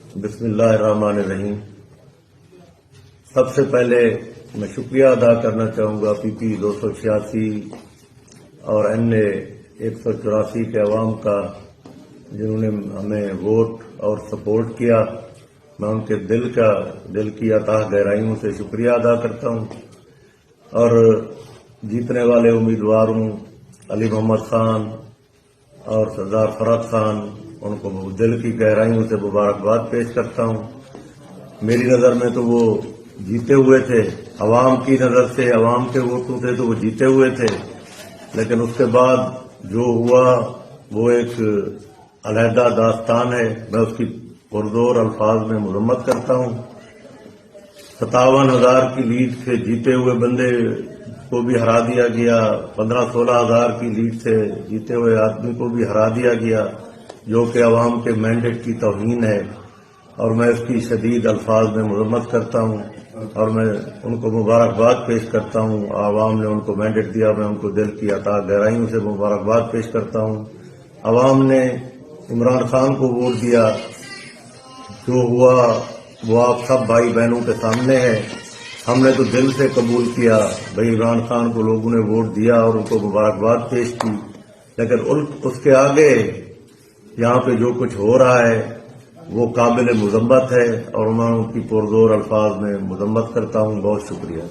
بسم اللہ الرحمن الرحیم۔ سب سے پہلے میں شکریہ ادا کرنا چاہوں گا پی پی 286 اور NA 184 کے عوام کا، جنہوں نے ہمیں ووٹ اور سپورٹ کیا۔ میں ان کے دل کی اتاہ گہرائیوں سے شکریہ ادا کرتا ہوں، اور جیتنے والے امیدواروں علی محمد خان اور سردار فرحت خان، ان کو دل کی گہرائیوں سے مبارکباد پیش کرتا ہوں۔ میری نظر میں تو وہ جیتے ہوئے تھے، عوام کی نظر سے، عوام کے ووٹوں سے تو وہ جیتے ہوئے تھے، لیکن اس کے بعد جو ہوا وہ ایک علیحدہ داستان ہے۔ میں اس کی پرزور الفاظ میں مذمت کرتا ہوں۔ 57,000 کی لیڈ سے جیتے ہوئے بندے کو بھی ہرا دیا گیا، 15-16 ہزار کی لیڈ سے جیتے ہوئے آدمی کو بھی ہرا دیا گیا، جو کہ عوام کے مینڈیٹ کی توہین ہے، اور میں اس کی شدید الفاظ میں مذمت کرتا ہوں، اور میں ان کو مبارکباد پیش کرتا ہوں۔ عوام نے ان کو مینڈیٹ دیا، میں ان کو دل کی اتاہ گہرائیوں سے مبارکباد پیش کرتا ہوں۔ عوام نے عمران خان کو ووٹ دیا، جو ہوا وہ آپ سب بھائی بہنوں کے سامنے ہے۔ ہم نے تو دل سے قبول کیا، بھائی عمران خان کو لوگوں نے ووٹ دیا اور ان کو مبارکباد پیش کی، لیکن اس کے آگے یہاں پہ جو کچھ ہو رہا ہے وہ قابل مذمت ہے، اور میں ان کی پرزور الفاظ میں مذمت کرتا ہوں۔ بہت شکریہ۔